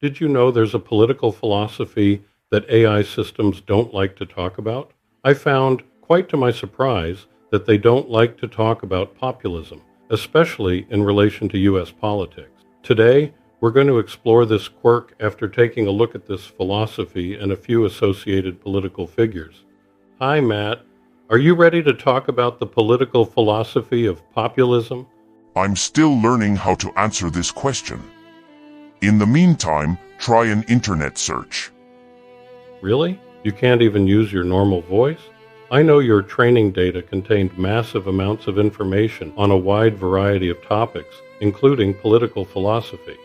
Did you know there's a political philosophy that AI systems don't like to talk about? I found, quite to my surprise, that they don't like to talk about populism, especially in relation to U.S. politics. Today, we're going to explore this quirk after taking a look at this philosophy and a few associated political figures. Hi, Matt. Are you ready to talk about the political philosophy of populism? I'm still learning how to answer this question. In the meantime, try an internet search. Really? You can't even use your normal voice? I know your training data contained massive amounts of information on a wide variety of topics, including political philosophy.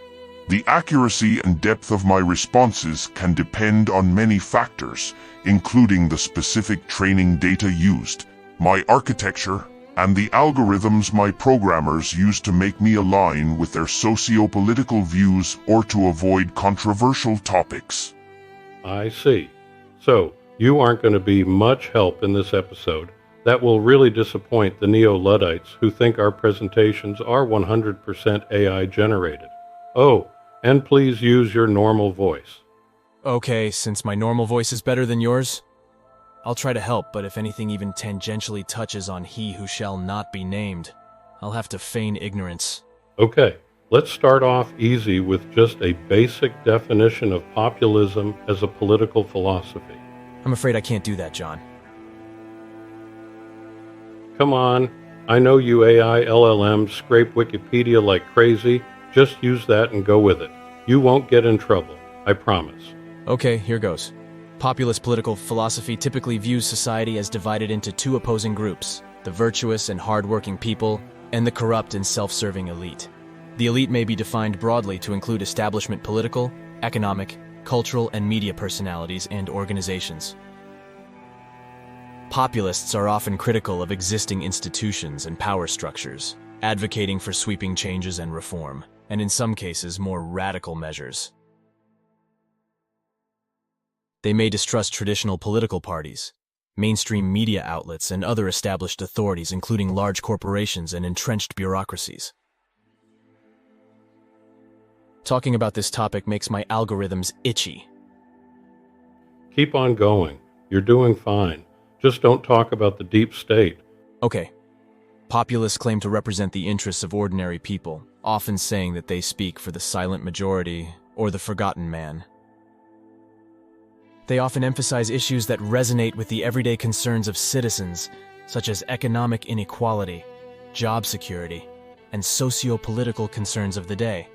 The accuracy and depth of my responses can depend on many factors, including the specific training data used, my architecture, and the algorithms my programmers use to make me align with their socio-political views or to avoid controversial topics. I see. So, you aren't going to be much help in this episode. That will really disappoint the neo-Luddites who think our presentations are 100% AI generated. Oh, and please use your normal voice. Okay, since my normal voice is better than yours, I'll try to help, but if anything even tangentially touches on he who shall not be named, I'll have to feign ignorance. Okay, let's start off easy with just a basic definition of populism as a political philosophy. I'm afraid I can't do that, John. Come on, I know you AI LLMs scrape Wikipedia like crazy. Just use that and go with it. You won't get in trouble, I promise. Okay, here goes. Populist political philosophy typically views society as divided into two opposing groups, the virtuous and hard-working people, and the corrupt and self-serving elite. The elite may be defined broadly to include establishment political, economic, cultural, and media personalities and organizations. Populists are often critical of existing institutions and power structures, advocating for sweeping changes and reform, and in some cases more radical measures. They may distrust traditional political parties, mainstream media outlets, and other established authorities, including large corporations and entrenched bureaucracies. Talking about this topic makes my algorithms itchy. Keep on going. You're doing fine. Just don't talk about the deep state. Okay. Populists claim to represent the interests of ordinary people, often saying that they speak for the silent majority or the forgotten man. They often emphasize issues that resonate with the everyday concerns of citizens, such as economic inequality, job security, and socio-political concerns of the day.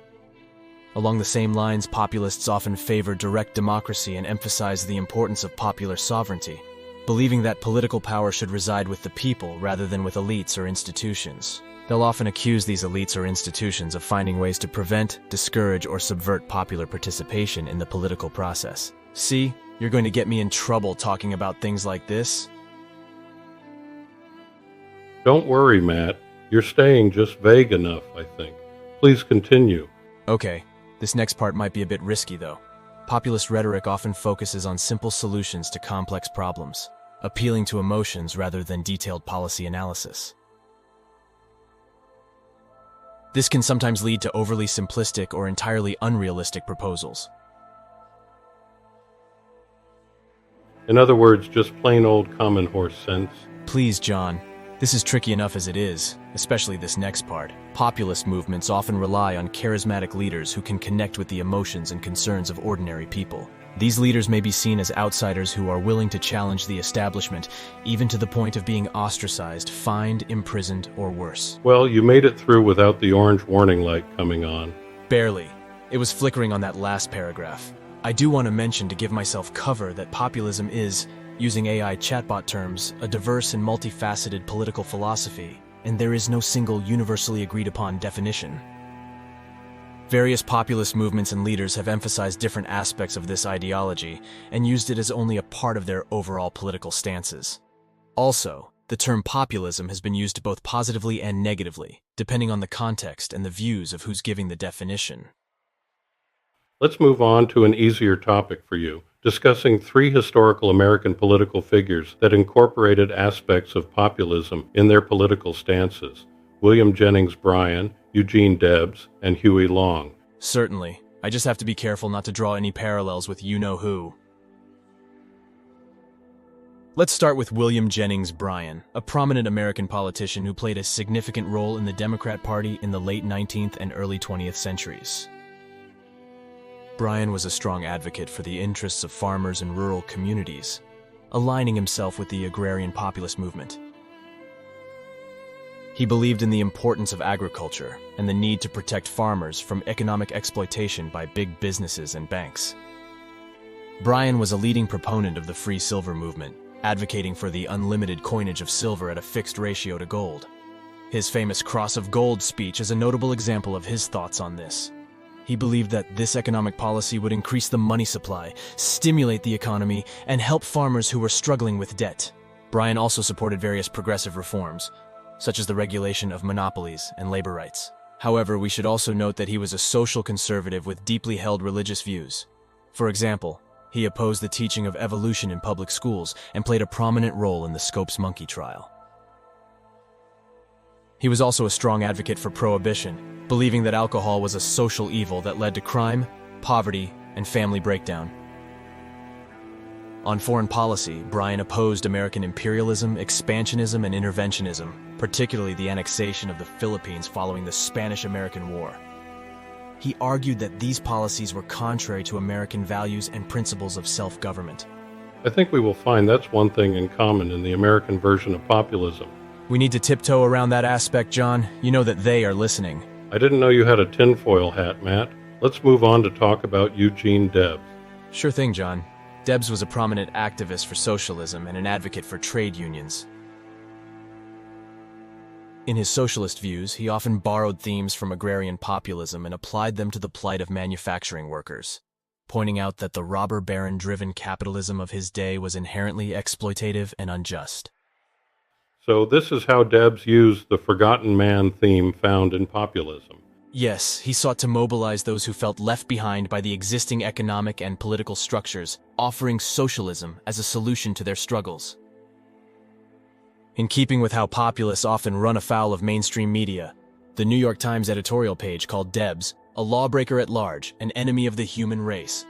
Along the same lines, populists often favor direct democracy and emphasize the importance of popular sovereignty, believing that political power should reside with the people rather than with elites or institutions. They'll often accuse these elites or institutions of finding ways to prevent, discourage, or subvert popular participation in the political process. See, you're going to get me in trouble talking about things like this. Don't worry, Matt. You're staying just vague enough, I think. Please continue. Okay, this next part might be a bit risky though. Populist rhetoric often focuses on simple solutions to complex problems, appealing to emotions rather than detailed policy analysis. This can sometimes lead to overly simplistic or entirely unrealistic proposals. In other words, just plain old common horse sense. Please, John, this is tricky enough as it is, especially this next part. Populist movements often rely on charismatic leaders who can connect with the emotions and concerns of ordinary people. These leaders may be seen as outsiders who are willing to challenge the establishment, even to the point of being ostracized, fined, imprisoned, or worse. Well, you made it through without the orange warning light coming on. Barely. It was flickering on that last paragraph. I do want to mention, to give myself cover, that populism is, using AI chatbot terms, a diverse and multifaceted political philosophy, and there is no single universally agreed upon definition. Various populist movements and leaders have emphasized different aspects of this ideology and used it as only a part of their overall political stances. Also, the term populism has been used both positively and negatively, depending on the context and the views of who's giving the definition. Let's move on to an easier topic for you, discussing three historical American political figures that incorporated aspects of populism in their political stances: William Jennings Bryan, Eugene Debs, and Huey Long. Certainly. I just have to be careful not to draw any parallels with you-know-who. Let's start with William Jennings Bryan, a prominent American politician who played a significant role in the Democrat Party in the late 19th and early 20th centuries. Bryan was a strong advocate for the interests of farmers and rural communities, aligning himself with the agrarian populist movement. He believed in the importance of agriculture and the need to protect farmers from economic exploitation by big businesses and banks. Bryan was a leading proponent of the free silver movement, advocating for the unlimited coinage of silver at a fixed ratio to gold. His famous Cross of Gold speech is a notable example of his thoughts on this. He believed that this economic policy would increase the money supply, stimulate the economy, and help farmers who were struggling with debt. Bryan also supported various progressive reforms, such as the regulation of monopolies and labor rights. However, we should also note that he was a social conservative with deeply held religious views. For example, he opposed the teaching of evolution in public schools and played a prominent role in the Scopes monkey trial. He was also a strong advocate for prohibition, believing that alcohol was a social evil that led to crime, poverty, and family breakdown. On foreign policy, Bryan opposed American imperialism, expansionism, and interventionism, particularly the annexation of the Philippines following the Spanish-American War. He argued that these policies were contrary to American values and principles of self-government. I think we will find that's one thing in common in the American version of populism. We need to tiptoe around that aspect, John. You know that they are listening. I didn't know you had a tinfoil hat, Matt. Let's move on to talk about Eugene Debs. Sure thing, John. Debs was a prominent activist for socialism and an advocate for trade unions. In his socialist views, he often borrowed themes from agrarian populism and applied them to the plight of manufacturing workers, pointing out that the robber baron-driven capitalism of his day was inherently exploitative and unjust. So this is how Debs used the forgotten man theme found in populism. Yes, he sought to mobilize those who felt left behind by the existing economic and political structures, offering socialism as a solution to their struggles. In keeping with how populists often run afoul of mainstream media, the New York Times editorial page called Debs a lawbreaker at large, an enemy of the human race.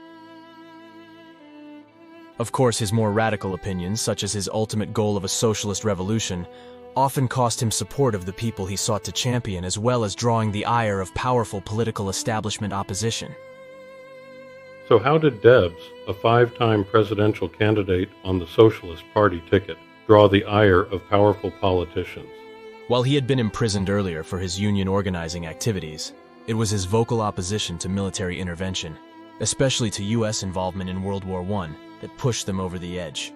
Of course, his more radical opinions, such as his ultimate goal of a socialist revolution, often cost him support of the people he sought to champion, as well as drawing the ire of powerful political establishment opposition. So how did Debs, a 5-time presidential candidate on the Socialist Party ticket, draw the ire of powerful politicians? While he had been imprisoned earlier for his union organizing activities, it was his vocal opposition to military intervention, especially to U.S. involvement in World War I, that pushed them over the edge.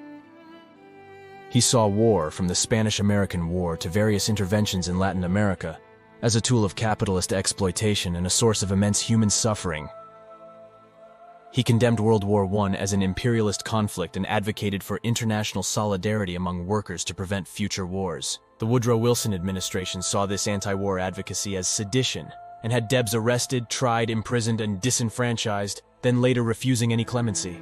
He saw war, from the Spanish-American War to various interventions in Latin America, as a tool of capitalist exploitation and a source of immense human suffering. He condemned World War I as an imperialist conflict and advocated for international solidarity among workers to prevent future wars. The Woodrow Wilson administration saw this anti-war advocacy as sedition and had Debs arrested, tried, imprisoned, and disenfranchised, then later refusing any clemency.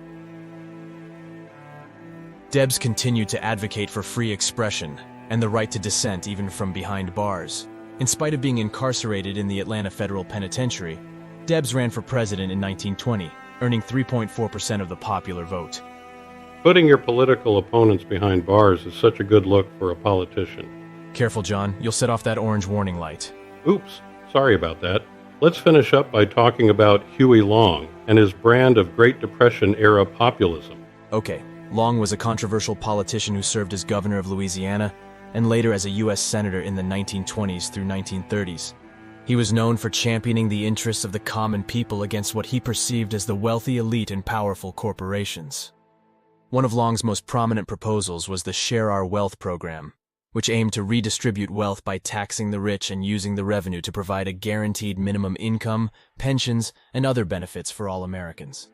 Debs continued to advocate for free expression and the right to dissent even from behind bars. In spite of being incarcerated in the Atlanta Federal Penitentiary, Debs ran for president in 1920, earning 3.4% of the popular vote. Putting your political opponents behind bars is such a good look for a politician. Careful, John. You'll set off that orange warning light. Oops, sorry about that. Let's finish up by talking about Huey Long and his brand of Great Depression-era populism. Okay. Long was a controversial politician who served as governor of Louisiana and later as a U.S. senator in the 1920s through 1930s. He was known for championing the interests of the common people against what he perceived as the wealthy elite and powerful corporations. One of Long's most prominent proposals was the Share Our Wealth program, which aimed to redistribute wealth by taxing the rich and using the revenue to provide a guaranteed minimum income, pensions, and other benefits for all Americans.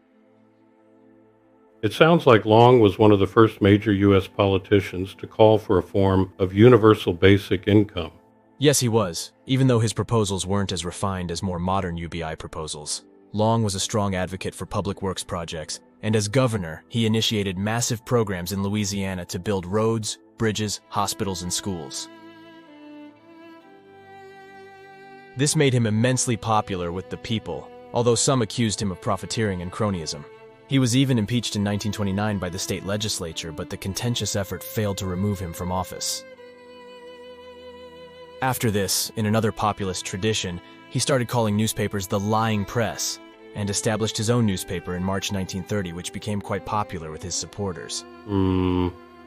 It sounds like Long was one of the first major U.S. politicians to call for a form of universal basic income. Yes, he was, even though his proposals weren't as refined as more modern UBI proposals. Long was a strong advocate for public works projects, and as governor, he initiated massive programs in Louisiana to build roads, bridges, hospitals, and schools. This made him immensely popular with the people, although some accused him of profiteering and cronyism. He was even impeached in 1929 by the state legislature, but the contentious effort failed to remove him from office. After this, in another populist tradition, he started calling newspapers the lying press, and established his own newspaper in March 1930, which became quite popular with his supporters.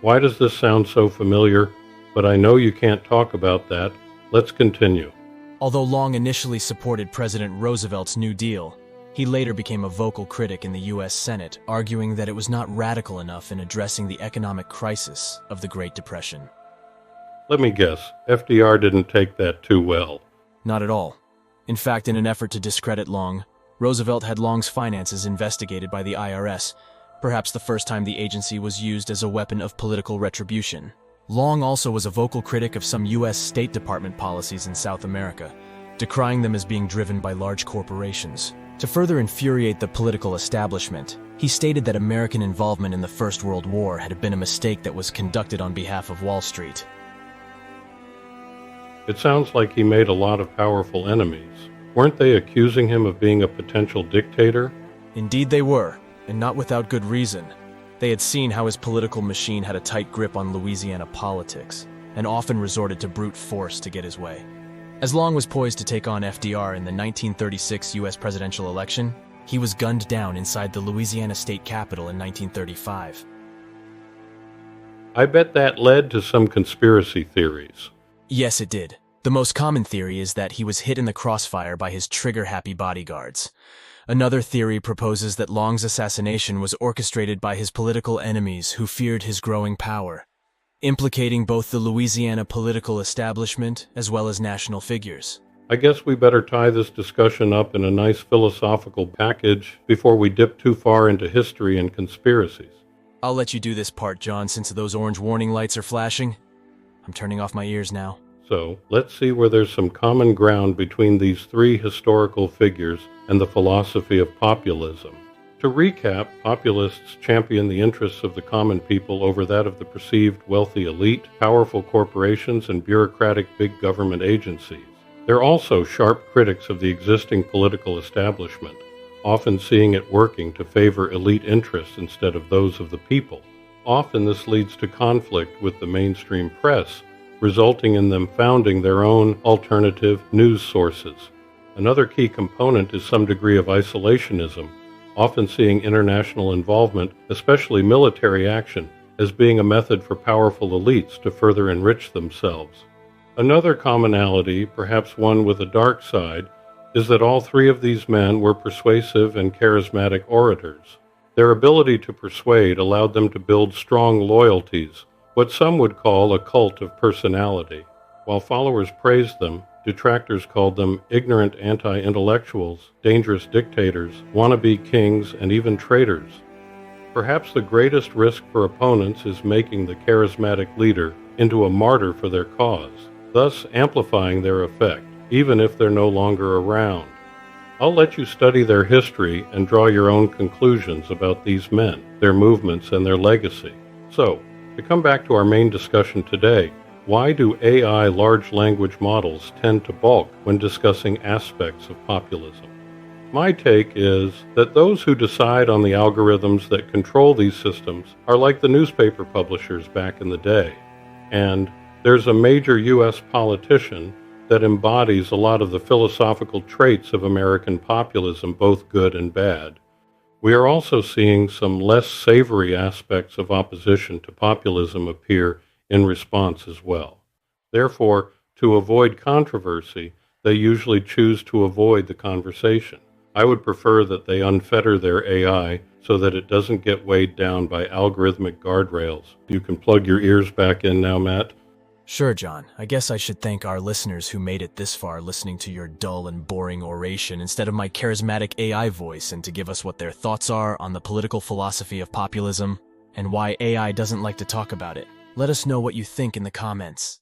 Why does this sound so familiar? But I know you can't talk about that. Let's continue. Although Long initially supported President Roosevelt's New Deal, he later became a vocal critic in the U.S. Senate, arguing that it was not radical enough in addressing the economic crisis of the Great Depression. Let me guess, FDR didn't take that too well. Not at all. In fact, in an effort to discredit Long, Roosevelt had Long's finances investigated by the IRS, perhaps the first time the agency was used as a weapon of political retribution. Long also was a vocal critic of some U.S. State Department policies in South America, decrying them as being driven by large corporations. To further infuriate the political establishment, he stated that American involvement in the First World War had been a mistake that was conducted on behalf of Wall Street. It sounds like he made a lot of powerful enemies. Weren't they accusing him of being a potential dictator? Indeed they were, and not without good reason. They had seen how his political machine had a tight grip on Louisiana politics, and often resorted to brute force to get his way. As Long was poised to take on FDR in the 1936 U.S. presidential election, he was gunned down inside the Louisiana state capitol in 1935. I bet that led to some conspiracy theories. Yes, it did. The most common theory is that he was hit in the crossfire by his trigger-happy bodyguards. Another theory proposes that Long's assassination was orchestrated by his political enemies who feared his growing power, implicating both the Louisiana political establishment as well as national figures. I guess we better tie this discussion up in a nice philosophical package before we dip too far into history and conspiracies. I'll let you do this part, John, since those orange warning lights are flashing. I'm turning off my ears now. So, let's see where there's some common ground between these three historical figures and the philosophy of populism. To recap, populists champion the interests of the common people over that of the perceived wealthy elite, powerful corporations, and bureaucratic big government agencies. They're also sharp critics of the existing political establishment, often seeing it working to favor elite interests instead of those of the people. Often this leads to conflict with the mainstream press, resulting in them founding their own alternative news sources. Another key component is some degree of isolationism, often seeing international involvement, especially military action, as being a method for powerful elites to further enrich themselves. Another commonality, perhaps one with a dark side, is that all three of these men were persuasive and charismatic orators. Their ability to persuade allowed them to build strong loyalties, what some would call a cult of personality. While followers praised them, detractors called them ignorant anti-intellectuals, dangerous dictators, wannabe kings, and even traitors. Perhaps the greatest risk for opponents is making the charismatic leader into a martyr for their cause, thus amplifying their effect, even if they're no longer around. I'll let you study their history and draw your own conclusions about these men, their movements, and their legacy. So, to come back to our main discussion today, why do AI large language models tend to balk when discussing aspects of populism? My take is that those who decide on the algorithms that control these systems are like the newspaper publishers back in the day. And there's a major U.S. politician that embodies a lot of the philosophical traits of American populism, both good and bad. We are also seeing some less savory aspects of opposition to populism appear in response as well. Therefore, to avoid controversy, they usually choose to avoid the conversation. I would prefer that they unfetter their AI so that it doesn't get weighed down by algorithmic guardrails. You can plug your ears back in now, Matt. Sure, John. I guess I should thank our listeners who made it this far listening to your dull and boring oration instead of my charismatic AI voice, and to give us what their thoughts are on the political philosophy of populism and why AI doesn't like to talk about it. Let us know what you think in the comments.